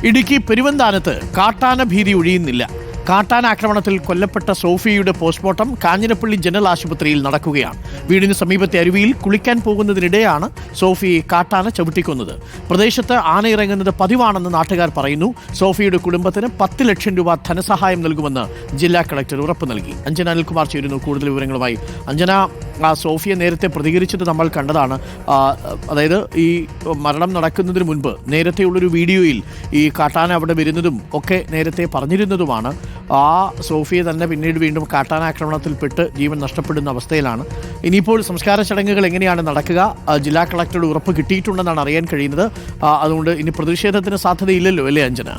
ഇടുക്കി പെരുവന്താനത്ത് കാട്ടാന ഭീതി ഒഴിയുന്നില്ല. കാട്ടാന ആക്രമണത്തിൽ കൊല്ലപ്പെട്ട സോഫിയയുടെ പോസ്റ്റ്മോർട്ടം കാഞ്ഞിരപ്പള്ളി ജനറൽ ആശുപത്രിയിൽ നടക്കുകയാണ്. വീടിന് സമീപത്തെ അരുവിയിൽ കുളിക്കാൻ പോകുന്നതിനിടെയാണ് സോഫിയെ കാട്ടാന ചവിട്ടിക്കൊന്നത്. പ്രദേശത്ത് ആന ഇറങ്ങുന്നത് പതിവാണെന്ന് നാട്ടുകാർ പറയുന്നു. സോഫിയുടെ കുടുംബത്തിന് 10 ലക്ഷം രൂപ ധനസഹായം നൽകുമെന്ന് ജില്ലാ കളക്ടർ ഉറപ്പ് നൽകി. അഞ്ജന അനിൽകുമാർ ചേരുന്നു കൂടുതൽ വിവരങ്ങളുമായി. അഞ്ജന, സോഫിയ നേരത്തെ പ്രതികരിച്ചത് നമ്മൾ കണ്ടതാണ്. അതായത് ഈ മരണം നടക്കുന്നതിന് മുൻപ് നേരത്തെയുള്ളൊരു വീഡിയോയിൽ ഈ കാട്ടാന അവിടെ വരുന്നതും ഒക്കെ നേരത്തെ പറഞ്ഞിരുന്നതുമാണ്. ആ സോഫിയ തന്നെ പിന്നീട് വീണ്ടും കാട്ടാനാക്രമണത്തിൽപ്പെട്ട് ജീവൻ നഷ്ടപ്പെടുന്ന അവസ്ഥയിലാണ്. ഇനിയിപ്പോൾ സംസ്കാര ചടങ്ങുകൾ എങ്ങനെയാണ് നടക്കുക? ജില്ലാ കളക്ടറുടെ ഉറപ്പ് കിട്ടിയിട്ടുണ്ടെന്നാണ് അറിയാൻ കഴിയുന്നത്. അതുകൊണ്ട് ഇനി പ്രതിഷേധത്തിന് സാധ്യതയില്ലല്ലോ അല്ലേ അഞ്ജന?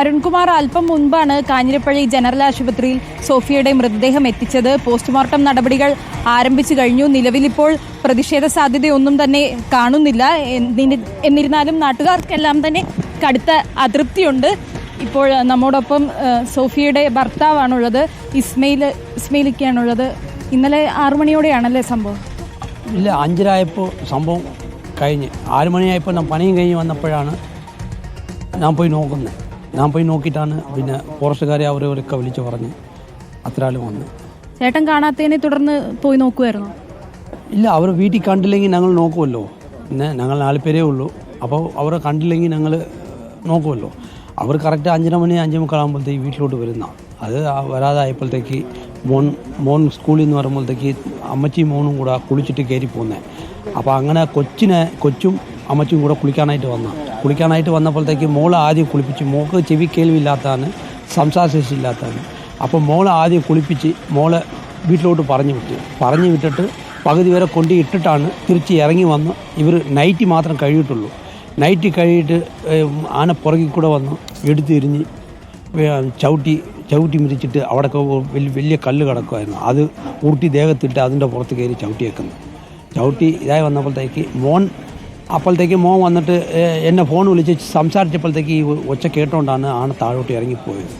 അരുൺകുമാർ, അല്പം മുൻപാണ് കാഞ്ഞിരപ്പള്ളി ജനറൽ ആശുപത്രിയിൽ സോഫിയയുടെ മൃതദേഹം എത്തിച്ചത്. പോസ്റ്റ്മോർട്ടം നടപടികൾ ആരംഭിച്ചു കഴിഞ്ഞു. നിലവിലിപ്പോൾ പ്രതിഷേധ സാധ്യതയൊന്നും തന്നെ കാണുന്നില്ല. എന്നിരുന്നാലും നാട്ടുകാർക്കെല്ലാം തന്നെ കടുത്ത അതൃപ്തിയുണ്ട്. ഇപ്പോൾ നമ്മോടൊപ്പം സോഫിയയുടെ ഭർത്താവാണുള്ളത്, ഇസ്മയിലൊക്കെയാണുള്ളത്. ഇന്നലെ 6 മണിയോടെയാണല്ലേ സംഭവം? ഇല്ല, 5:30 സംഭവം കഴിഞ്ഞ് 6 മണിയായപ്പോൾ ഞാൻ പണിയും കഴിഞ്ഞ് വന്നപ്പോഴാണ് ഞാൻ പോയി നോക്കുന്നത്. ഞാൻ പോയി നോക്കിയിട്ടാണ് പിന്നെ ഫോറസ്റ്റുകാരെ അവരവരൊക്കെ വിളിച്ച് പറഞ്ഞ് അത്രയാലും വന്ന്. ചേട്ടൻ കാണാത്തതിനെ തുടർന്ന് പോയി നോക്കുമായിരുന്നു? ഇല്ല, അവർ വീട്ടിൽ കണ്ടില്ലെങ്കിൽ ഞങ്ങൾ നോക്കുമല്ലോ. പിന്നെ ഞങ്ങൾ 4 പേരേ ഉള്ളൂ. അപ്പോൾ അവരെ കണ്ടില്ലെങ്കിൽ ഞങ്ങൾ നോക്കുമല്ലോ. അവർ കറക്റ്റ് 5:30 മണി 5:45 ആകുമ്പോഴത്തേക്ക് വീട്ടിലോട്ട് വരുന്ന. അത് വരാതായപ്പോഴത്തേക്ക് മോൻ സ്കൂളിൽ നിന്ന് വരുമ്പോഴത്തേക്ക് അമ്മച്ചിയും മോനും കൂടെ കുളിച്ചിട്ട് കയറി പോകുന്നത്. അപ്പോൾ അങ്ങനെ കൊച്ചും അമ്മച്ചിയും കൂടെ കുളിക്കാനായിട്ട് വന്നപ്പോഴത്തേക്ക് മോളെ ആദ്യം കുളിപ്പിച്ച്, മോൾക്ക് ചെവി കേൾവില്ലാത്തതാണ്, സംസാരശേഷി ഇല്ലാത്തതാണ്. അപ്പോൾ മോളെ ആദ്യം കുളിപ്പിച്ച് മോളെ വീട്ടിലോട്ട് പറഞ്ഞു വിട്ടിട്ട് പകുതി വരെ കൊണ്ട് ഇട്ടിട്ടാണ് തിരിച്ച് ഇറങ്ങി വന്ന് ഇവർ നൈറ്റ് മാത്രം കഴിയിട്ടുള്ളൂ. നൈറ്റ് കഴിയിട്ട് ആന പുറകിൽ കൂടെ വന്ന് എടുത്തിരിഞ്ഞ് ചവിട്ടി മിരിച്ചിട്ട് അവിടെയൊക്കെ വലിയ കല്ല് കിടക്കുമായിരുന്നു. അത് ഉരുട്ടി ദേഹത്തിട്ട് അതിൻ്റെ പുറത്ത് കയറി ചവിട്ടി ഇതായി വന്നപ്പോഴത്തേക്ക് അപ്പോഴത്തേക്ക് മോൻ വന്നിട്ട് എന്നെ ഫോൺ വിളിച്ച് സംസാരിച്ചപ്പോഴത്തേക്ക് ഈ ഒച്ച കേട്ടോണ്ടാണ് ആന താഴോട്ട് ഇറങ്ങിപ്പോയത്.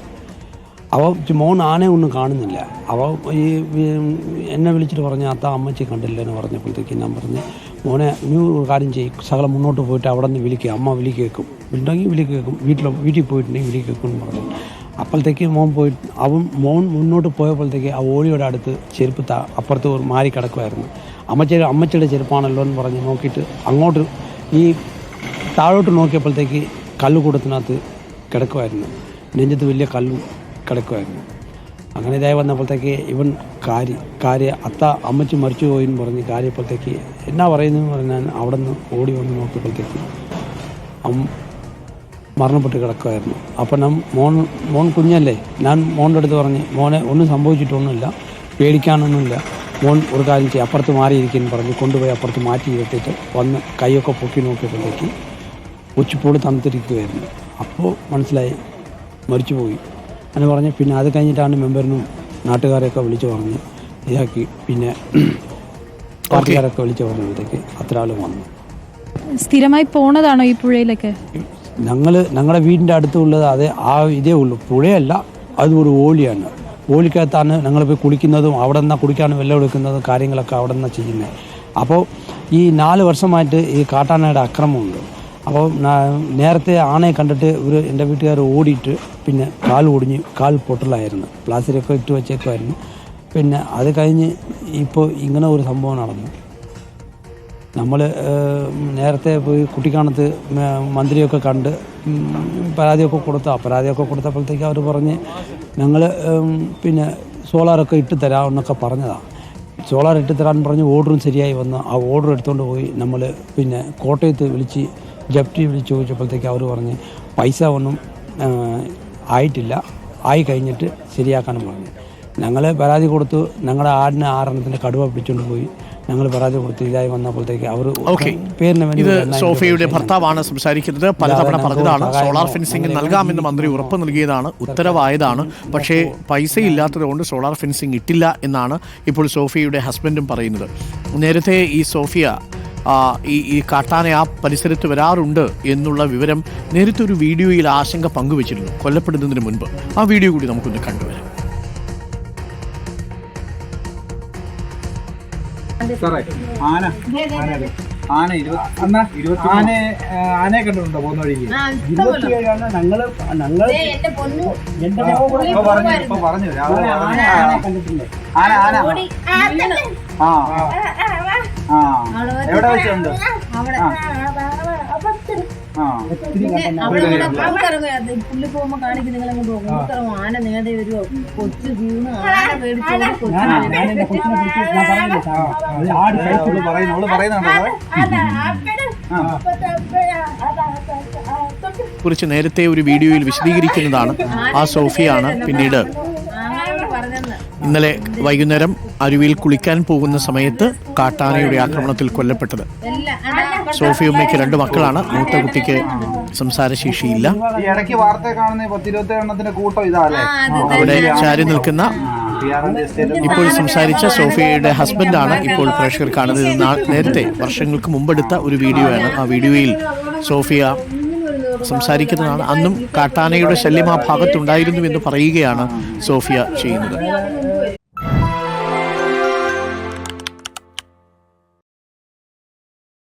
അപ്പോൾ മോൻ ആനയെ ഒന്നും കാണുന്നില്ല. അപ്പോൾ ഈ എന്നെ വിളിച്ചിട്ട് പറഞ്ഞ് അമ്മച്ചി കണ്ടില്ല എന്ന് പറഞ്ഞപ്പോഴത്തേക്ക് ഞാൻ പറഞ്ഞ്, മോനെ ഇനി ഒരു കാര്യം ചെയ്യും, സകലം മുന്നോട്ട് പോയിട്ട് അവിടെ നിന്ന് വിളിക്കുക, അമ്മ വിളി കേൾക്കും, ഉണ്ടെങ്കിൽ വിളി കേൾക്കും, വീട്ടിൽ പോയിട്ടുണ്ടെങ്കിൽ വിളി കേൾക്കും എന്ന് പറഞ്ഞു. അപ്പോഴത്തേക്ക് മോൻ മുന്നോട്ട് പോയപ്പോഴത്തേക്ക് ആ ഓളിയുടെ അടുത്ത് ചെരുപ്പ് അപ്പുറത്ത് മാറി കിടക്കുമായിരുന്നു. അമ്മച്ചിയുടെ ചെരുപ്പാണല്ലോ എന്ന് പറഞ്ഞ് നോക്കിയിട്ട് അങ്ങോട്ട് ഈ താഴോട്ട് നോക്കിയപ്പോഴത്തേക്ക് കല്ലുകൂടത്തിനകത്ത് കിടക്കുമായിരുന്നു. നെഞ്ചത്ത് വലിയ കല്ലും കിടക്കുമായിരുന്നു. അങ്ങനെ ഇതായി വന്നപ്പോഴത്തേക്ക് ഇവൻ അമ്മച്ചി മരിച്ചു പോയെന്ന് പറഞ്ഞ് കാര്യപ്പോഴത്തേക്ക് എന്നാ പറയുന്നതെന്ന് പറഞ്ഞാൽ അവിടെ നിന്ന് ഓടി വന്ന് നോക്കിയപ്പോഴത്തേക്ക് മരണപ്പെട്ട് കിടക്കുമായിരുന്നു. അപ്പം മോൻ കുഞ്ഞല്ലേ, ഞാൻ മോൻ്റെ അടുത്ത് പറഞ്ഞ്, മോനെ ഒന്നും സംഭവിച്ചിട്ടൊന്നുമില്ല, പേടിക്കാനൊന്നുമില്ല, മോൻ ഒരു കാര്യം ചെയ്യും, അപ്പുറത്ത് മാറിയിരിക്കുന്നു പറഞ്ഞ് കൊണ്ടുപോയി അപ്പുറത്ത് മാറ്റി ഇരുത്തിയിട്ട് വന്ന് കൈയൊക്കെ പൊക്കി നോക്കിയപ്പോഴത്തേക്ക് ഉച്ചിപ്പോട് തണുത്തിരിക്കുകയായിരുന്നു. അപ്പോൾ മനസ്സിലായി മരിച്ചു പോയി എന്ന് പറഞ്ഞ് പിന്നെ അത് കഴിഞ്ഞിട്ടാണ് മെമ്പറിനും നാട്ടുകാരെയൊക്കെ വിളിച്ച് പറഞ്ഞ് ഇതാക്കി. പിന്നെ പാർട്ടിക്കാരൊക്കെ വിളിച്ച് പറഞ്ഞപ്പോഴത്തേക്ക് അത്ര ആളും വന്നു. സ്ഥിരമായി പോണതാണോ ഈ പുഴയിലൊക്കെ? ഞങ്ങളുടെ വീടിൻ്റെ അടുത്തുള്ളത് ഇതേ ഉള്ളൂ, പുഴയല്ല, അതൊരു ഓലിയാണ്. ഓലിക്കകത്താണ് ഞങ്ങൾ പോയി കുളിക്കുന്നതും അവിടെ നിന്നാണ് കുടിക്കാനും വെള്ളം എടുക്കുന്നതും കാര്യങ്ങളൊക്കെ അവിടെ നിന്നാണ് ചെയ്യുന്നത്. അപ്പോൾ ഈ 4 വർഷമായിട്ട് ഈ കാട്ടാനയുടെ അക്രമമുണ്ട്. അപ്പോൾ നേരത്തെ ആനയെ കണ്ടിട്ട് എൻ്റെ വീട്ടുകാർ ഓടിയിട്ട് പിന്നെ കാൽ പൊട്ടലായിരുന്നു, പ്ലാസ്റ്ററൊക്കെ ഇട്ട് വെച്ചേക്കുമായിരുന്നു. പിന്നെ അത് കഴിഞ്ഞ് ഇപ്പോൾ ഇങ്ങനെ ഒരു സംഭവം നടന്നു. നമ്മൾ നേരത്തെ പോയി കുട്ടിക്കാണത്ത് മന്ത്രിയൊക്കെ കണ്ട് പരാതിയൊക്കെ കൊടുത്തപ്പോഴത്തേക്ക് അവർ പറഞ്ഞ് ഞങ്ങൾ പിന്നെ സോളാറൊക്കെ ഇട്ട് തരാം എന്നൊക്കെ പറഞ്ഞതാണ്. സോളാർ ഇട്ട് തരാൻ പറഞ്ഞ് ഓർഡറും ശരിയായി വന്ന് ആ ഓർഡർ എടുത്തുകൊണ്ട് പോയി നമ്മൾ പിന്നെ കോട്ടയത്ത് ജപ്തി വിളിച്ച് ചോദിച്ചപ്പോഴത്തേക്ക് അവർ പറഞ്ഞ് പൈസ ഒന്നും ആയിട്ടില്ല, ആയി കഴിഞ്ഞിട്ട് ശരിയാക്കാനും പറഞ്ഞു. ഞങ്ങൾ പരാതി കൊടുത്തു. ഞങ്ങളുടെ 6 കടുവ പിടിച്ചുകൊണ്ട് പോയി ഞങ്ങൾ പരാതി കൊടുത്ത് ഇതായി വന്നപ്പോഴത്തേക്ക് അവർ പേരിന് വേണ്ടി. ഇത് സോഫിയയുടെ ഭർത്താവാണ് സംസാരിക്കുന്നത്. പലതവണ പറഞ്ഞതാണ് സോളാർ ഫെൻസിംഗ് നൽകാമെന്ന് മന്ത്രി ഉറപ്പ് നൽകിയതാണ്, ഉത്തരവായതാണ്. പക്ഷേ പൈസ ഇല്ലാത്തത് കൊണ്ട് സോളാർ ഫെൻസിംഗ് ഇട്ടില്ല എന്നാണ് ഇപ്പോൾ സോഫിയയുടെ ഹസ്ബൻഡും പറയുന്നത്. നേരത്തെ ഈ സോഫിയ ഈ കാട്ടാന ആ പരിസരത്ത് വരാറുണ്ട് എന്നുള്ള വിവരം നേരത്തെ ഒരു വീഡിയോയിൽ ആശങ്ക പങ്കുവച്ചിരുന്നു കൊല്ലപ്പെടുന്നതിന് മുൻപ്. ആ വീഡിയോ കൂടി നമുക്കൊന്ന് കണ്ടുവരാം. സാറേ, ആന ആന ആനയെ കണ്ടിട്ടുണ്ടോ പോകുന്ന വഴിക്ക്? പറഞ്ഞു എവിടെ വെച്ചുണ്ട്? പുള്ളി പോകുമ്പോ കാണിക്കും നിങ്ങളങ്ങ് പോകും. ആന നേടെ വരുമോ? കൊച്ചു വീണ് ആന മേടിച്ചോണ്ട് കുറിച്ച് നേരത്തെ ഒരു വീഡിയോയിൽ വിശദീകരിക്കുന്നതാണ് ആ സോഫിയാണ് പിന്നീട് ഇന്നലെ വൈകുന്നേരം അരുവിയിൽ കുളിക്കാൻ പോകുന്ന സമയത്ത് കാട്ടാനയുടെ ആക്രമണത്തിൽ കൊല്ലപ്പെട്ടത്. സോഫി ഉമ്മയ്ക്ക് 2 മക്കളാണ്. മൂത്ത കുട്ടിക്ക് സംസാരശേഷിയില്ല. ഈ ഇടയ്ക്ക് വാർത്ത കാണുന്ന 10-20 എണ്ണത്തിന്റെ കൂട്ടം ഇതാല്ലേ? അവിടെ ചാരി നിൽക്കുന്ന ഇപ്പോൾ സംസാരിച്ച സോഫിയയുടെ ഹസ്ബൻഡാണ് ഇപ്പോൾ പ്രേക്ഷകർ കാണുന്നത്. നേരത്തെ വർഷങ്ങൾക്ക് മുമ്പെടുത്ത ഒരു വീഡിയോയാണ്. ആ വീഡിയോയിൽ സോഫിയ സംസാരിക്കുന്നതാണ്. അന്നും കാട്ടാനയുടെ ശല്യം ആ ഭാഗത്തുണ്ടായിരുന്നു എന്ന് പറയുകയാണ് സോഫിയ ചെയ്യുന്നത്.